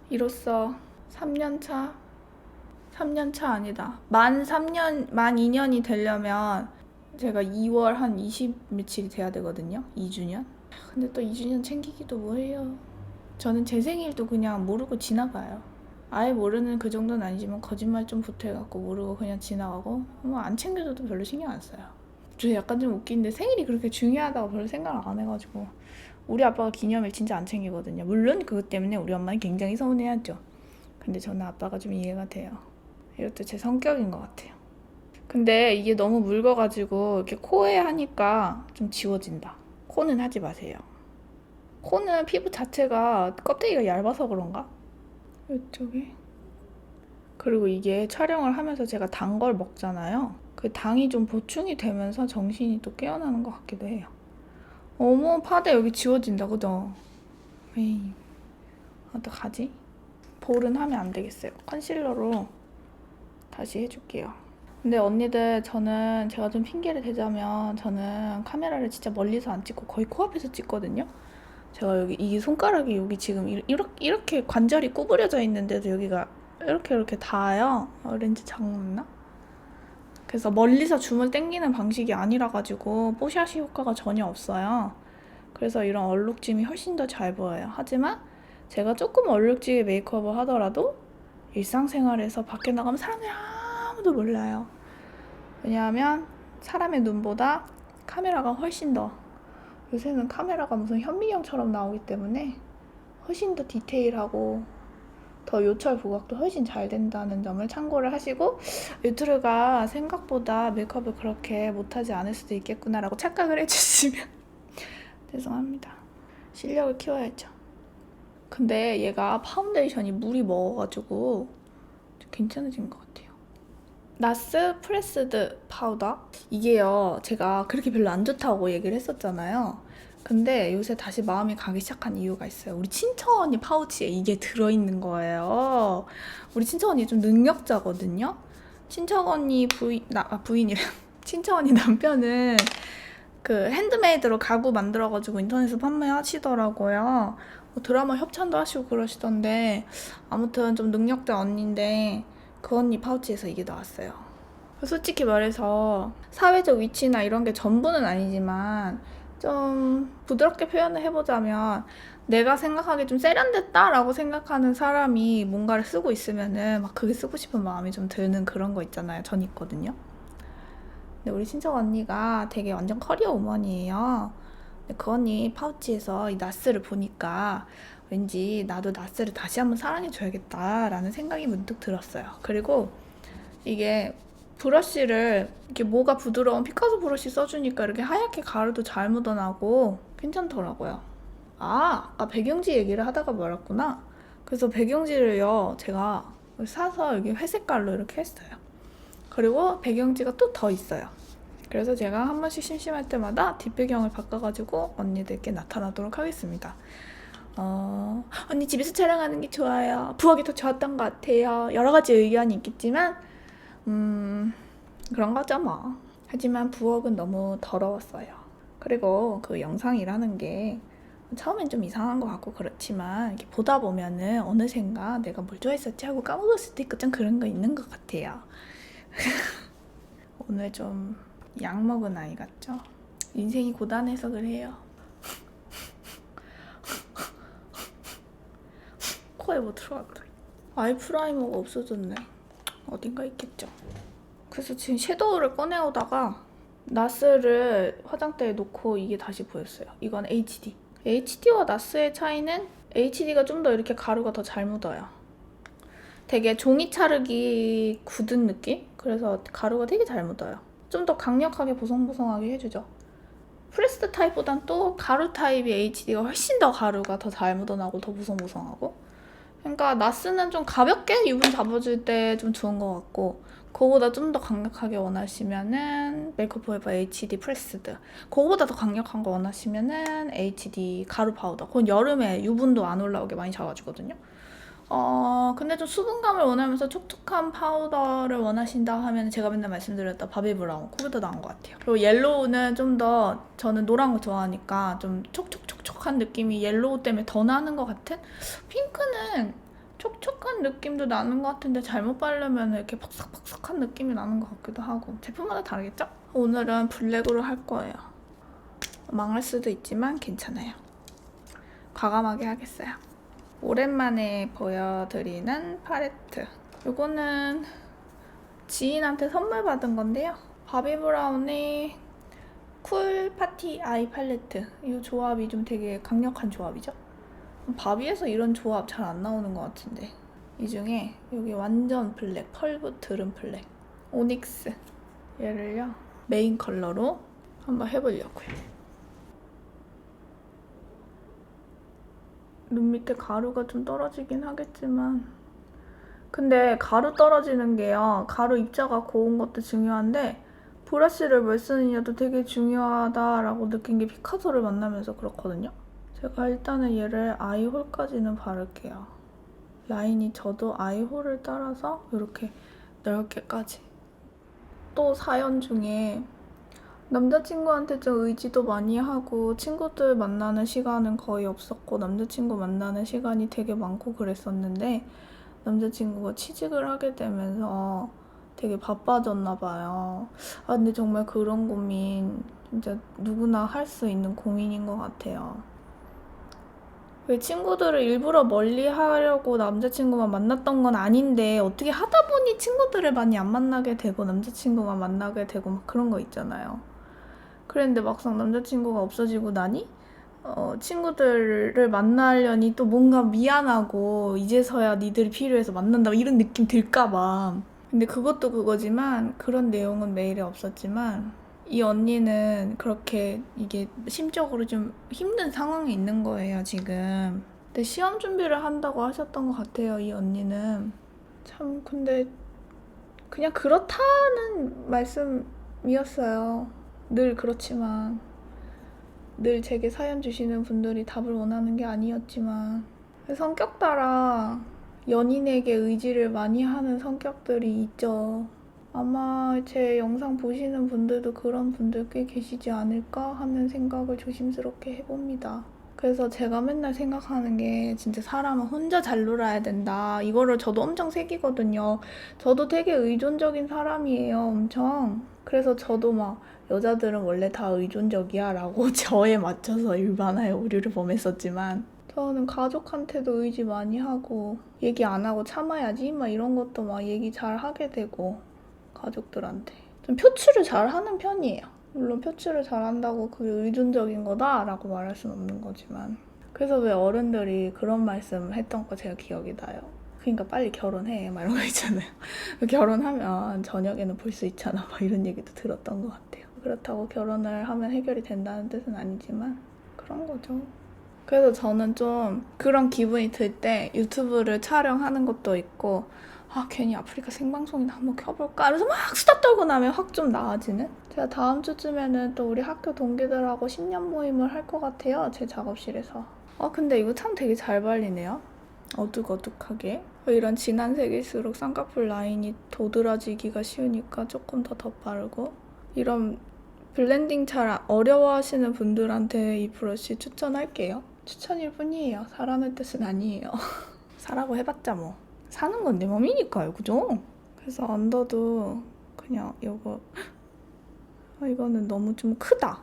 이로써 3년차 아니다. 만 2년이 되려면 제가 2월 한 20 며칠이 돼야 되거든요. 2주년. 근데 또 2주년 챙기기도 뭐해요. 저는 제 생일도 그냥 모르고 지나가요. 아예 모르는 그 정도는 아니지만 거짓말 좀 보태갖고 모르고 그냥 지나가고 뭐 안 챙겨줘도 별로 신경 안 써요. 저 약간 좀 웃긴데 생일이 그렇게 중요하다고 별로 생각을 안 해가지고 우리 아빠가 기념일 진짜 안 챙기거든요. 물론 그것 때문에 우리 엄마는 굉장히 서운해하죠. 근데 저는 아빠가 좀 이해가 돼요. 이것도 제 성격인 것 같아요. 근데 이게 너무 묽어가지고 이렇게 코에 하니까 좀 지워진다. 코는 하지 마세요. 코는 피부 자체가 껍데기가 얇아서 그런가? 이쪽에. 그리고 이게 촬영을 하면서 제가 단 걸 먹잖아요. 그 당이 좀 보충이 되면서 정신이 또 깨어나는 것 같기도 해요. 어머, 파데 여기 지워진다, 그죠? 에이, 어떡하지? 볼은 하면 안 되겠어요. 컨실러로 다시 해줄게요. 근데 언니들, 제가 좀 핑계를 대자면 저는 카메라를 진짜 멀리서 안 찍고 거의 코앞에서 찍거든요. 제가 여기 이 손가락이 여기 지금 이렇게 관절이 구부려져 있는데도 여기가 이렇게 닿아요. 렌즈 잘못 놨나? 그래서 멀리서 줌을 당기는 방식이 아니라 가지고 뽀샤시 효과가 전혀 없어요. 그래서 이런 얼룩짐이 훨씬 더 잘 보여요. 하지만 제가 조금 얼룩지게 메이크업을 하더라도 일상생활에서 밖에 나가면 사람들이 아무도 몰라요. 왜냐하면 사람의 눈보다 카메라가 훨씬 더, 요새는 카메라가 무슨 현미경처럼 나오기 때문에 훨씬 더 디테일하고 더 요철 부각도 훨씬 잘 된다는 점을 참고를 하시고, 유튜브가 생각보다 메이크업을 그렇게 못하지 않을 수도 있겠구나라고 착각을 해주시면 죄송합니다. 실력을 키워야죠. 근데 얘가 파운데이션이 물이 먹어가지고 괜찮아진 것 같아요. 나스 프레스드 파우더. 이게요, 제가 그렇게 별로 안 좋다고 얘기를 했었잖아요. 근데 요새 다시 마음이 가기 시작한 이유가 있어요. 우리 친척언니 파우치에 이게 들어있는 거예요. 우리 친척언니 좀 능력자거든요. 친척언니 부인이래. 친척언니 남편은 그 핸드메이드로 가구 만들어가지고 인터넷에서 판매하시더라고요. 드라마 협찬도 하시고 그러시던데, 아무튼 좀 능력자 언니인데 그 언니 파우치에서 이게 나왔어요. 솔직히 말해서 사회적 위치나 이런 게 전부는 아니지만 좀 부드럽게 표현을 해보자면, 내가 생각하기에 좀 세련됐다라고 생각하는 사람이 뭔가를 쓰고 있으면은 막 그게 쓰고 싶은 마음이 좀 드는 그런 거 있잖아요. 전 있거든요. 근데 우리 친척 언니가 되게 완전 커리어 우먼이에요. 근데 그 언니 파우치에서 이 나스를 보니까 왠지 나도 나스를 다시 한번 사랑해줘야겠다라는 생각이 문득 들었어요. 그리고 이게 브러쉬를 이렇게 모가 부드러운 피카소 브러쉬 써주니까 이렇게 하얗게 가루도 잘 묻어나고 괜찮더라고요. 아까 배경지 얘기를 하다가 말았구나. 그래서 배경지를요, 제가 사서 여기 회색깔로 이렇게 했어요. 그리고 배경지가 또 더 있어요. 그래서 제가 한 번씩 심심할 때마다 뒷배경을 바꿔가지고 언니들께 나타나도록 하겠습니다. 언니 집에서 촬영하는 게 좋아요. 부엌이 더 좋았던 것 같아요. 여러 가지 의견이 있겠지만 그런 거죠 뭐. 하지만 부엌은 너무 더러웠어요. 그리고 그 영상이라는 게 처음엔 좀 이상한 것 같고 그렇지만 이렇게 보다 보면은 어느샌가 내가 뭘 좋아했었지 하고 까먹을 수도 있고 좀 그런 거 있는 것 같아요. 오늘 좀 약 먹은 아이 같죠? 인생이 고단해서 그래요. 코에 뭐 들어갔다. 아이 프라이머가 없어졌네. 어딘가 있겠죠. 그래서 지금 섀도우를 꺼내오다가 나스를 화장대에 놓고 이게 다시 보였어요. 이건 HD. HD와 나스의 차이는 HD가 좀 더 이렇게 가루가 더 잘 묻어요. 되게 종이 차르기 굳은 느낌? 그래서 가루가 되게 잘 묻어요. 좀 더 강력하게 보송보송하게 해주죠. 프레스드 타입보단 또 가루 타입이 HD가 훨씬 더 가루가 더 잘 묻어나고 더 보송보송하고. 그러니까 나스는 좀 가볍게 유분 잡아줄 때 좀 좋은 것 같고, 그거보다 좀 더 강력하게 원하시면은 메이크업 포에버 HD 프레스드. 그거보다 더 강력한 거 원하시면은 HD 가루 파우더. 그건 여름에 유분도 안 올라오게 많이 잡아주거든요. 근데 좀 수분감을 원하면서 촉촉한 파우더를 원하신다 하면 제가 맨날 말씀드렸던 바비 브라운. 그보다 나은 것 같아요. 그리고 옐로우는 좀 더, 저는 노란 거 좋아하니까 좀 촉촉촉촉한 느낌이 옐로우 때문에 더 나는 것 같은? 핑크는 촉촉한 느낌도 나는 것 같은데 잘못 바르면 이렇게 퍽석퍽석한 느낌이 나는 것 같기도 하고. 제품마다 다르겠죠? 오늘은 블랙으로 할 거예요. 망할 수도 있지만 괜찮아요. 과감하게 하겠어요. 오랜만에 보여드리는 팔레트. 이거는 지인한테 선물 받은 건데요. 바비 브라운의 쿨 파티 아이 팔레트. 이 조합이 좀 되게 강력한 조합이죠. 바비에서 이런 조합 잘 안 나오는 것 같은데. 이 중에 여기 완전 블랙, 펄붓 드름 블랙. 오닉스. 얘를요, 메인 컬러로 한번 해보려고요. 눈 밑에 가루가 좀 떨어지긴 하겠지만, 근데 가루 떨어지는 게요, 가루 입자가 고운 것도 중요한데 브러쉬를 뭘 쓰느냐도 되게 중요하다라고 느낀 게 피카소를 만나면서 그렇거든요. 제가 일단은 얘를 아이홀까지는 바를게요. 라인이 저도 아이홀을 따라서 이렇게 넓게까지. 또 사연 중에 남자친구한테 좀 의지도 많이 하고 친구들 만나는 시간은 거의 없었고 남자친구 만나는 시간이 되게 많고 그랬었는데 남자친구가 취직을 하게 되면서 되게 바빠졌나 봐요. 근데 정말 그런 고민 진짜 누구나 할 수 있는 고민인 것 같아요. 왜 친구들을 일부러 멀리 하려고 남자친구만 만났던 건 아닌데 어떻게 하다 보니 친구들을 많이 안 만나게 되고 남자친구만 만나게 되고 막 그런 거 있잖아요. 그랬는데 막상 남자친구가 없어지고 나니 친구들을 만나려니 또 뭔가 미안하고 이제서야 니들이 필요해서 만난다 이런 느낌 들까봐. 근데 그것도 그거지만 그런 내용은 메일에 없었지만 이 언니는 그렇게 이게 심적으로 좀 힘든 상황에 있는 거예요 지금. 근데 시험 준비를 한다고 하셨던 것 같아요 이 언니는. 참 근데 그냥 그렇다는 말씀이었어요. 늘 그렇지만 늘 제게 사연 주시는 분들이 답을 원하는 게 아니었지만 성격 따라 연인에게 의지를 많이 하는 성격들이 있죠. 아마 제 영상 보시는 분들도 그런 분들 꽤 계시지 않을까 하는 생각을 조심스럽게 해봅니다. 그래서 제가 맨날 생각하는 게 진짜 사람은 혼자 잘 놀아야 된다. 이거를 저도 엄청 새기거든요. 저도 되게 의존적인 사람이에요. 엄청. 그래서 저도 막 여자들은 원래 다 의존적이야 라고 저에 맞춰서 일반화의 오류를 범했었지만 저는 가족한테도 의지 많이 하고 얘기 안 하고 참아야지 막 이런 것도 막 얘기 잘 하게 되고 가족들한테 좀 표출을 잘 하는 편이에요. 물론 표출을 잘 한다고 그게 의존적인 거다 라고 말할 순 없는 거지만 그래서 왜 어른들이 그런 말씀 했던 거 제가 기억이 나요. 그러니까 빨리 결혼해 막 이런 거 있잖아요. 결혼하면 저녁에는 볼 수 있잖아 막 이런 얘기도 들었던 것 같아요. 그렇다고 결혼을 하면 해결이 된다는 뜻은 아니지만 그런 거죠. 그래서 저는 좀 그런 기분이 들 때 유튜브를 촬영하는 것도 있고 괜히 아프리카 생방송이나 한번 켜볼까 하면서 막 수다 떨고 나면 확 좀 나아지는? 제가 다음 주쯤에는 또 우리 학교 동기들하고 신년 모임을 할 것 같아요. 제 작업실에서. 근데 이거 참 되게 잘 발리네요. 어둑어둑하게. 이런 진한 색일수록 쌍꺼풀 라인이 도드라지기가 쉬우니까 조금 더 덧바르고 이런 블렌딩 잘 어려워하시는 분들한테 이 브러쉬 추천할게요. 추천일 뿐이에요. 사라는 뜻은 아니에요. 사라고 해봤자 뭐 사는 건 내 맘이니까요. 그죠? 그래서 언더도 그냥 이거 이거는 너무 좀 크다.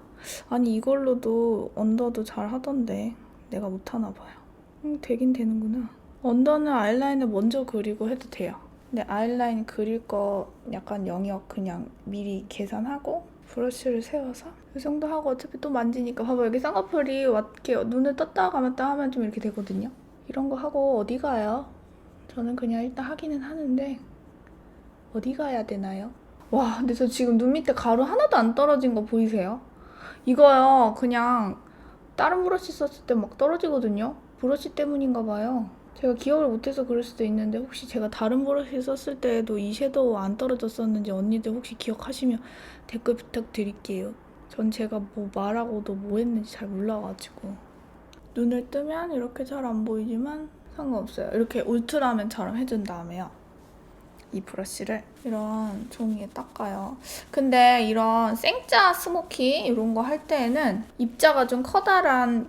아니 이걸로도 언더도 잘 하던데 내가 못하나 봐요. 되긴 되는구나. 언더는 아이라인을 먼저 그리고 해도 돼요. 근데 아이라인 그릴 거 약간 영역 그냥 미리 계산하고 브러쉬를 세워서 이 정도 하고 어차피 또 만지니까 봐봐 여기 쌍꺼풀이 이렇게 눈을 떴다 감았다 하면 좀 이렇게 되거든요. 이런 거 하고 어디 가요? 저는 그냥 일단 하기는 하는데 어디 가야 되나요? 와, 근데 저 지금 눈 밑에 가루 하나도 안 떨어진 거 보이세요? 이거요, 그냥 다른 브러쉬 썼을 때 막 떨어지거든요? 브러쉬 때문인가 봐요. 제가 기억을 못해서 그럴 수도 있는데 혹시 제가 다른 브러쉬 썼을 때에도 이 섀도우 안 떨어졌었는지 언니들 혹시 기억하시면 댓글 부탁드릴게요. 전 제가 뭐 말하고도 뭐 했는지 잘 몰라가지고. 눈을 뜨면 이렇게 잘 안 보이지만 상관없어요. 이렇게 울트라맨처럼 해준 다음에요. 이 브러쉬를 이런 종이에 닦아요. 근데 이런 생짜 스모키 이런 거 할 때에는 입자가 좀 커다란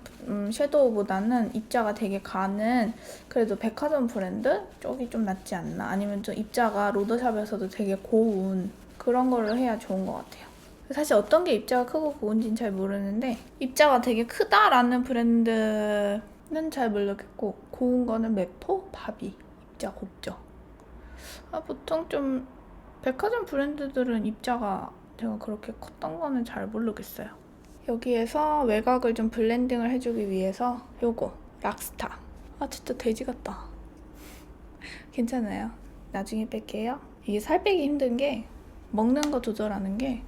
섀도우보다는 입자가 되게 가는 그래도 백화점 브랜드 쪽이 좀 낫지 않나? 아니면 좀 입자가 로더샵에서도 되게 고운 그런 걸로 해야 좋은 것 같아요. 사실 어떤 게 입자가 크고 고운지는 잘 모르는데 입자가 되게 크다라는 브랜드는 잘 모르겠고 고운 거는 메포, 바비 입자 곱죠. 보통 좀 백화점 브랜드들은 입자가 제가 그렇게 컸던 거는 잘 모르겠어요. 여기에서 외곽을 좀 블렌딩을 해주기 위해서 요거 락스타. 진짜 돼지 같다. 괜찮아요. 나중에 뺄게요. 이게 살 빼기 힘든 게 먹는 거 조절하는 게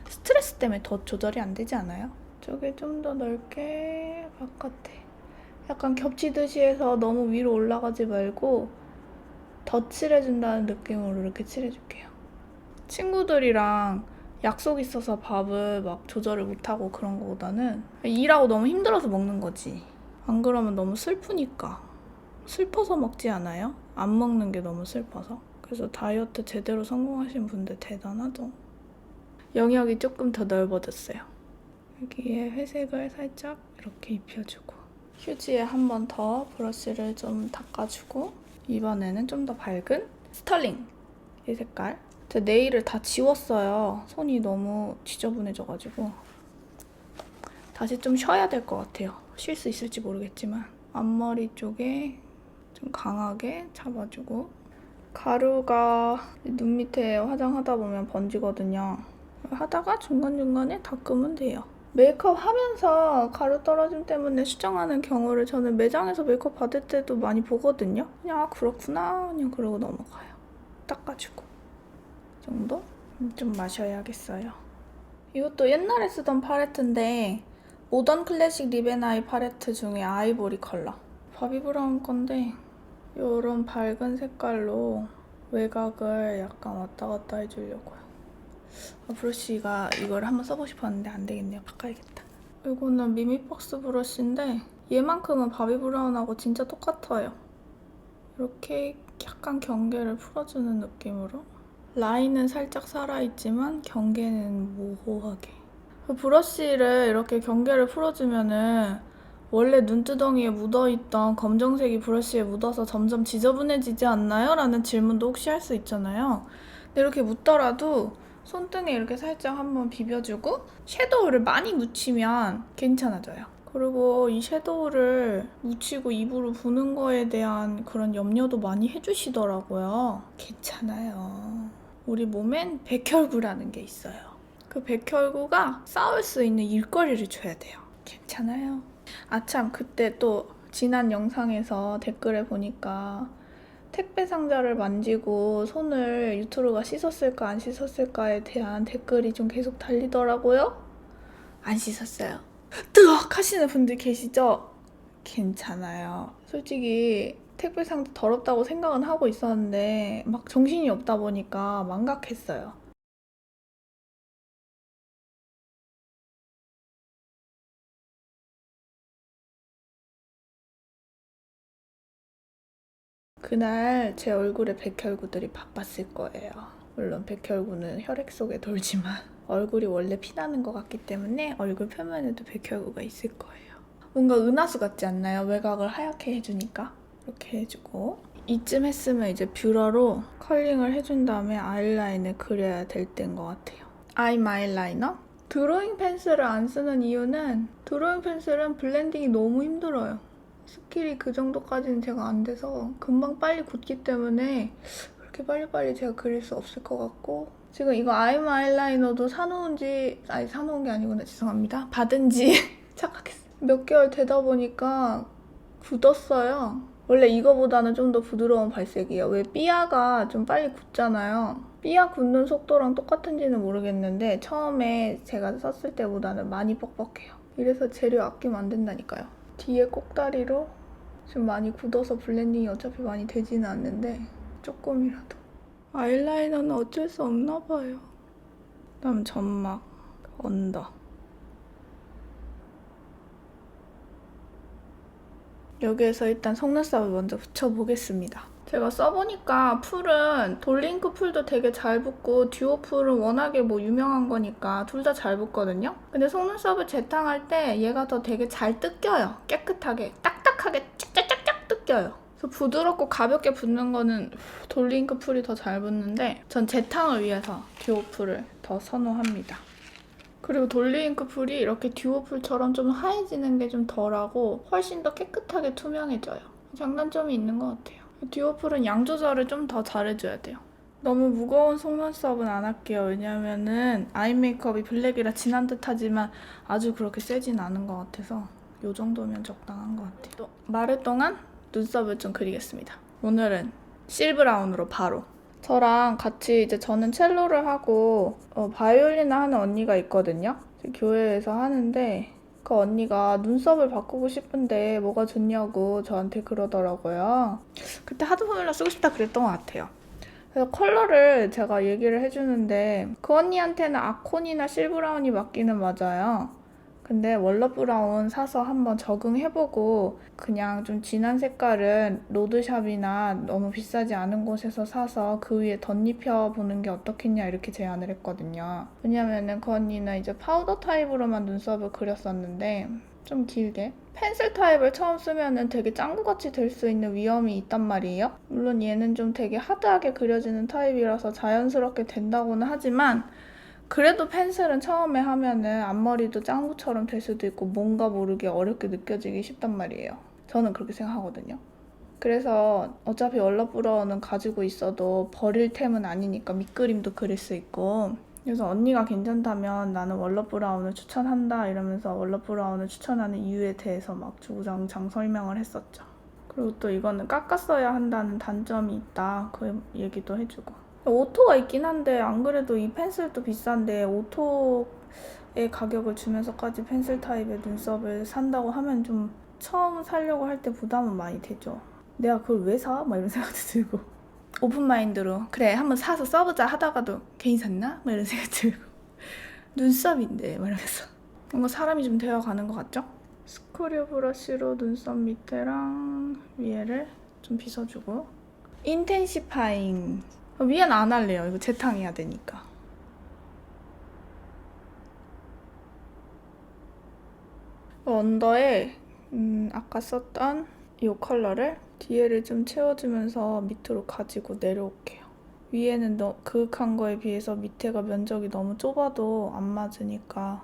스트레스 때문에 더 조절이 안 되지 않아요? 저게 좀 더 넓게 바깥에 약간 겹치듯이 해서 너무 위로 올라가지 말고 더 칠해준다는 느낌으로 이렇게 칠해줄게요. 친구들이랑 약속 있어서 밥을 막 조절을 못하고 그런 거보다는 일하고 너무 힘들어서 먹는 거지. 안 그러면 너무 슬프니까. 슬퍼서 먹지 않아요? 안 먹는 게 너무 슬퍼서. 그래서 다이어트 제대로 성공하신 분들 대단하죠. 영역이 조금 더 넓어졌어요. 여기에 회색을 살짝 이렇게 입혀주고 휴지에 한 번 더 브러쉬를 좀 닦아주고 이번에는 좀 더 밝은 스털링 이 색깔. 제 네일을 다 지웠어요. 손이 너무 지저분해져가지고 다시 좀 쉬어야 될 것 같아요. 쉴 수 있을지 모르겠지만 앞머리 쪽에 좀 강하게 잡아주고 가루가 눈 밑에 화장하다 보면 번지거든요. 하다가 중간중간에 닦으면 돼요. 메이크업 하면서 가루 떨어짐 때문에 수정하는 경우를 저는 매장에서 메이크업 받을 때도 많이 보거든요. 그냥 그렇구나 그냥 그러고 넘어가요. 닦아주고 이 정도? 좀 마셔야겠어요. 이것도 옛날에 쓰던 팔레트인데 모던 클래식 립앤아이 팔레트 중에 아이보리 컬러 바비 브라운 건데 이런 밝은 색깔로 외곽을 약간 왔다 갔다 해주려고요. 브러쉬가 이걸 한번 써보고 싶었는데 안 되겠네요. 바꿔야겠다. 이거는 미미박스 브러쉬인데 얘만큼은 바비 브라운하고 진짜 똑같아요. 이렇게 약간 경계를 풀어주는 느낌으로 라인은 살짝 살아있지만 경계는 모호하게 브러쉬를 이렇게 경계를 풀어주면은 원래 눈두덩이에 묻어있던 검정색이 브러쉬에 묻어서 점점 지저분해지지 않나요? 라는 질문도 혹시 할 수 있잖아요. 근데 이렇게 묻더라도 손등에 이렇게 살짝 한번 비벼주고 섀도우를 많이 묻히면 괜찮아져요. 그리고 이 섀도우를 묻히고 입으로 부는 거에 대한 그런 염려도 많이 해주시더라고요. 괜찮아요. 우리 몸엔 백혈구라는 게 있어요. 그 백혈구가 싸울 수 있는 일거리를 줘야 돼요. 괜찮아요. 참 그때 또 지난 영상에서 댓글에 보니까 택배 상자를 만지고 손을 유튜브가 씻었을까 안 씻었을까에 대한 댓글이 좀 계속 달리더라고요. 안 씻었어요. 뜨악 하시는 분들 계시죠? 괜찮아요. 솔직히 택배 상자 더럽다고 생각은 하고 있었는데 막 정신이 없다 보니까 망각했어요. 그날 제 얼굴에 백혈구들이 바빴을 거예요. 물론 백혈구는 혈액 속에 돌지만 얼굴이 원래 피나는 것 같기 때문에 얼굴 표면에도 백혈구가 있을 거예요. 뭔가 은하수 같지 않나요? 외곽을 하얗게 해주니까. 이렇게 해주고 이쯤 했으면 이제 뷰러로 컬링을 해준 다음에 아이라인을 그려야 될 때인 것 같아요. 아임 아이라이너? 드로잉 펜슬을 안 쓰는 이유는 드로잉 펜슬은 블렌딩이 너무 힘들어요. 스킬이 그 정도까지는 제가 안 돼서 금방 빨리 굳기 때문에 그렇게 빨리빨리 제가 그릴 수 없을 것 같고 지금 이거 아임 아이라이너도 사놓은 게 아니구나. 죄송합니다. 받은 지 착각했어요. 몇 개월 되다 보니까 굳었어요. 원래 이거보다는 좀 더 부드러운 발색이에요. 왜 삐아가 좀 빨리 굳잖아요. 삐아 굳는 속도랑 똑같은지는 모르겠는데 처음에 제가 썼을 때보다는 많이 뻑뻑해요. 이래서 재료 아끼면 안 된다니까요. 뒤에 꼭다리로 좀 많이 굳어서 블렌딩이 어차피 많이 되지는 않는데 조금이라도. 아이라이너는 어쩔 수 없나 봐요. 그다음 점막, 언더. 여기에서 일단 속눈썹을 먼저 붙여보겠습니다. 제가 써보니까 풀은 돌링크 풀도 되게 잘 붙고 듀오 풀은 워낙에 뭐 유명한 거니까 둘 다 잘 붙거든요. 근데 속눈썹을 재탕할 때 얘가 더 되게 잘 뜯겨요. 깨끗하게 딱딱하게 쫙쫙쫙쫙 뜯겨요. 그래서 부드럽고 가볍게 붙는 거는 돌링크 풀이 더 잘 붙는데 전 재탕을 위해서 듀오 풀을 더 선호합니다. 그리고 돌리잉크 풀이 이렇게 듀오 풀처럼 좀 하얘지는 게 좀 덜하고 훨씬 더 깨끗하게 투명해져요. 장단점이 있는 것 같아요. 듀오 풀은 양 조절을 좀 더 잘해줘야 돼요. 너무 무거운 속눈썹은 안 할게요. 왜냐면은 아이 메이크업이 블랙이라 진한 듯 하지만 아주 그렇게 세진 않은 것 같아서 이 정도면 적당한 것 같아요. 또 마를 동안 눈썹을 좀 그리겠습니다. 오늘은 실브라운으로 바로. 저랑 같이 이제 저는 첼로를 하고 바이올린을 하는 언니가 있거든요. 교회에서 하는데 그 언니가 눈썹을 바꾸고 싶은데 뭐가 좋냐고 저한테 그러더라고요. 그때 하드 포뮬러 쓰고 싶다 그랬던 것 같아요. 그래서 컬러를 제가 얘기를 해주는데 그 언니한테는 아콘이나 실브라운이 맞기는 맞아요. 근데 월러 브라운 사서 한번 적응해보고 그냥 좀 진한 색깔은 로드샵이나 너무 비싸지 않은 곳에서 사서 그 위에 덧입혀보는 게 어떻겠냐 이렇게 제안을 했거든요. 왜냐면은 그 언니는 이제 파우더 타입으로만 눈썹을 그렸었는데 좀 길게 펜슬 타입을 처음 쓰면은 되게 짱구같이 될 수 있는 위험이 있단 말이에요. 물론 얘는 좀 되게 하드하게 그려지는 타입이라서 자연스럽게 된다고는 하지만 그래도 펜슬은 처음에 하면은 앞머리도 짱구처럼 될 수도 있고 뭔가 모르게 어렵게 느껴지기 쉽단 말이에요. 저는 그렇게 생각하거든요. 그래서 어차피 월러 브라운은 가지고 있어도 버릴 템은 아니니까 밑그림도 그릴 수 있고 그래서 언니가 괜찮다면 나는 월러 브라운을 추천한다 이러면서 월러 브라운을 추천하는 이유에 대해서 막 주구장창 설명을 했었죠. 그리고 또 이거는 깎았어야 한다는 단점이 있다 그 얘기도 해주고 오토가 있긴 한데 안 그래도 이 펜슬도 비싼데 오토의 가격을 주면서까지 펜슬 타입의 눈썹을 산다고 하면 좀 처음 사려고 할 때 부담은 많이 되죠. 내가 그걸 왜 사? 막 이런 생각도 들고 오픈마인드로 그래 한번 사서 써보자 하다가도 괜히 샀나? 막 이런 생각 들고 눈썹인데 막 이러면서 뭔가 사람이 좀 되어가는 것 같죠? 스크류 브러쉬로 눈썹 밑에랑 위에를 좀 빗어주고 인텐시파잉 위엔 안 할래요. 이거 재탕해야 되니까. 언더에 아까 썼던 이 컬러를 뒤에를 좀 채워주면서 밑으로 가지고 내려올게요. 위에는 그윽한 거에 비해서 밑에가 면적이 너무 좁아도 안 맞으니까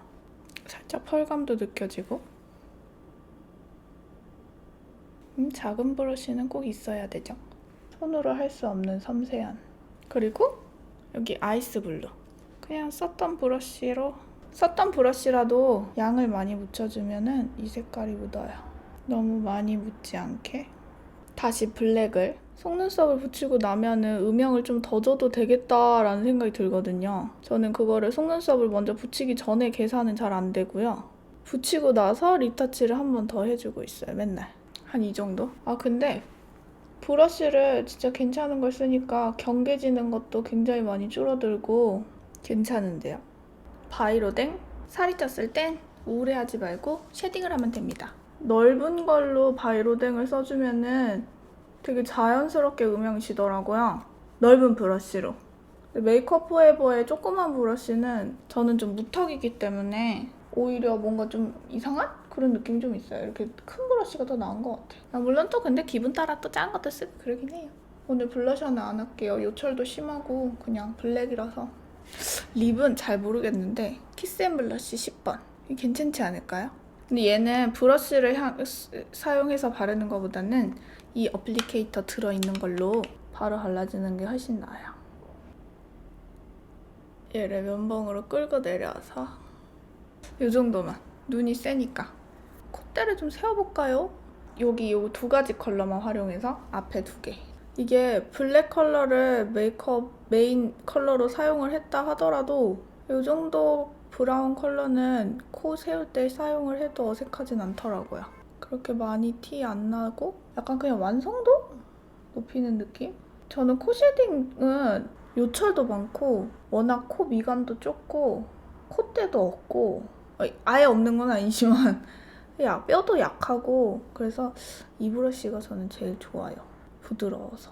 살짝 펄감도 느껴지고 작은 브러쉬는 꼭 있어야 되죠. 손으로 할 수 없는 섬세한 그리고 여기 아이스 블루 그냥 썼던 브러쉬라도 양을 많이 묻혀주면은 이 색깔이 묻어요. 너무 많이 묻지 않게 다시 블랙을 속눈썹을 붙이고 나면은 음영을 좀 더 줘도 되겠다라는 생각이 들거든요. 저는 그거를 속눈썹을 먼저 붙이기 전에 계산은 잘 안 되고요. 붙이고 나서 리타치를 한 번 더 해주고 있어요. 맨날 한 이 정도? 아 근데 브러쉬를 진짜 괜찮은 걸 쓰니까 경계지는 것도 굉장히 많이 줄어들고 괜찮은데요. 바이로댕 살이 쪘을 땐 우울해하지 말고 쉐딩을 하면 됩니다. 넓은 걸로 바이로댕을 써주면은 되게 자연스럽게 음영이 지더라고요. 넓은 브러쉬로. 메이크업 포에버의 조그만 브러쉬는 저는 좀 무턱이기 때문에 오히려 뭔가 좀 이상한 그런 느낌이 좀 있어요. 이렇게 큰 브러쉬가 더 나은 것 같아요. 물론 또 근데 기분 따라 또 작은 것도 쓰고 그러긴 해요. 오늘 블러셔는 안 할게요. 요철도 심하고 그냥 블랙이라서. 립은 잘 모르겠는데 키스앤블러쉬 10번. 이게 괜찮지 않을까요? 근데 얘는 브러쉬를 사용해서 바르는 것보다는 이 어플리케이터 들어있는 걸로 바로 발라주는 게 훨씬 나아요. 얘를 면봉으로 끌고 내려와서 이 정도만. 눈이 세니까. 콧대를 좀 세워볼까요? 여기 요 두 가지 컬러만 활용해서 앞에 두 개. 이게 블랙 컬러를 메이크업 메인 컬러로 사용을 했다 하더라도 이 정도 브라운 컬러는 코 세울 때 사용을 해도 어색하진 않더라고요. 그렇게 많이 티 안 나고 약간 그냥 완성도 높이는 느낌? 저는 코 쉐딩은 요철도 많고 워낙 코 미간도 좁고 콧대도 없고 아예 없는 건 아니지만 뼈도 약하고 그래서 이 브러쉬가 저는 제일 좋아요. 부드러워서.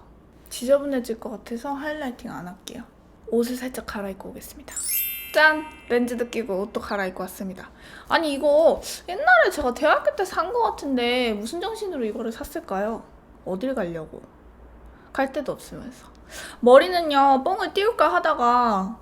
지저분해질 것 같아서 하이라이팅 안 할게요. 옷을 살짝 갈아입고 오겠습니다. 짠! 렌즈도 끼고 옷도 갈아입고 왔습니다. 아니 이거 옛날에 제가 대학교 때 산 것 같은데 무슨 정신으로 이거를 샀을까요? 어딜 가려고? 갈 데도 없으면서. 머리는요 뽕을 띄울까 하다가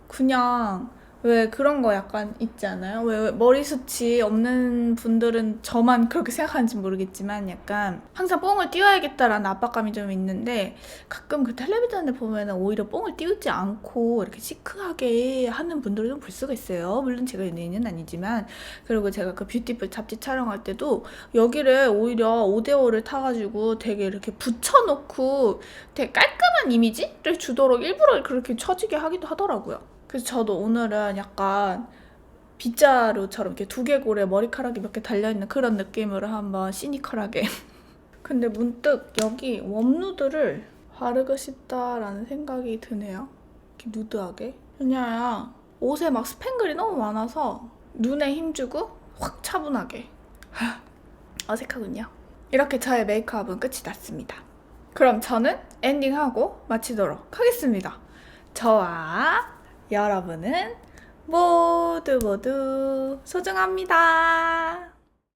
그냥 왜 그런 거 약간 있지 않아요? 왜 머리숱이 없는 분들은 저만 그렇게 생각하는지 모르겠지만 약간 항상 뽕을 띄워야겠다라는 압박감이 좀 있는데 가끔 그 텔레비전에 보면은 오히려 뽕을 띄우지 않고 이렇게 시크하게 하는 분들을 좀 볼 수가 있어요. 물론 제가 연예인은 아니지만. 그리고 제가 그 뷰티풀 잡지 촬영할 때도 여기를 오히려 5대5를 타가지고 되게 이렇게 붙여놓고 되게 깔끔한 이미지를 주도록 일부러 그렇게 처지게 하기도 하더라고요. 그래서 저도 오늘은 약간 빗자루처럼 이렇게 두개골에 머리카락이 몇 개 달려있는 그런 느낌으로 한번 시니컬하게. 근데 문득 여기 웜누드를 바르고 싶다라는 생각이 드네요. 이렇게 누드하게. 왜냐면 옷에 막 스팽글이 너무 많아서 눈에 힘주고 확 차분하게. 어색하군요. 이렇게 저의 메이크업은 끝이 났습니다. 그럼 저는 엔딩하고 마치도록 하겠습니다. 저와 여러분은 모두 소중합니다.